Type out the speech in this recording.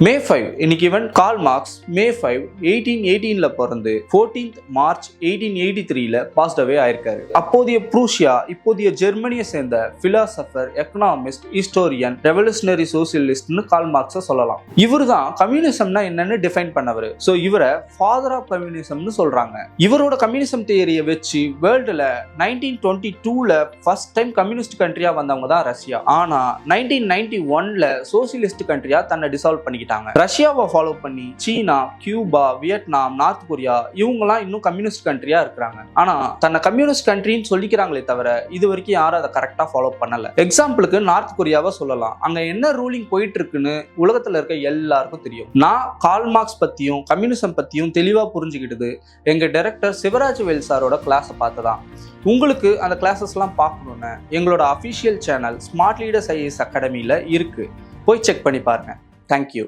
மே 5 இன்னைக்கு இவன் Karl Marx மே 5 1818ல பிறந்து 14th மார்ச் 1883ல பாஸ்ட் அவே ஆயிருக்காரு. அப்போதைய ப்ரூஷியா இப்போதைய ஜெர்மனியை சேர்ந்த பிலாசபர், எக்கனாமிஸ்ட், ஹிஸ்டோரியன், ரெவல்யூஷனரி சோசியலிஸ்ட்னு கால் மார்க்ஸை சொல்லலாம். இவரு தான் கம்யூனிசம்னா என்னன்னு டிஃபைன் பண்ணவர். ஸோ இவரை ஃபாதர் ஆஃப் கம்யூனிசம்னு சொல்றாங்க. இவரோட கம்யூனிசம் தியரியை வச்சு வேர்ல்டுல 1922ல ஃபர்ஸ்ட் டைம் கம்யூனிஸ்ட் கண்ட்ரியா வந்தவங்க தான் ரஷ்யா. ஆனா 1991ல சோசியலிஸ்ட் கண்ட்ரியா தன்னை டிசால்வ் பண்ணிக்கிட்டாங்க. ரஷ்யாவை ஃபாலோ பண்ணி சீனா, கியூபா, வியட்நாம், நார்த் கொரியா இவங்கெல்லாம் இன்னும் கம்யூனிஸ்ட் கண்ட்ரியா இருக்கிறாங்க. ஆனா தன்னை கம்யூனிஸ்ட் கண்ட்ரின்னு சொல்லிக்கிறாங்களே தவிர இது வரைக்கும் யாரும் அதை கரெக்டா ஃபாலோ பண்ணல. எக்ஸாம்பிளுக்கு நார்த் கொரியாவை சொல்லலாம். அங்க என்ன ரூலிங் போயிட்டு இருக்குன்னு உலகத்துல இருக்க எல்லாருக்கும் தெரியும். நான் கால் மார்க்ஸ் பத்தியும் கம்யூனிசம் பத்தியும் தெளிவா புரிஞ்சுக்கிட்டது எங்க டைரக்டர் சிவராஜ் வேல் சாரோட கிளாஸை பார்த்துதான். உங்களுக்கு அந்த கிளாஸஸ்லாம் பார்க்கணுன்னு எங்களோட official channel smart leaders IAS அகாடமியில் இருக்கு. போய் செக் பண்ணி பாருங்க. தேங்க்யூ.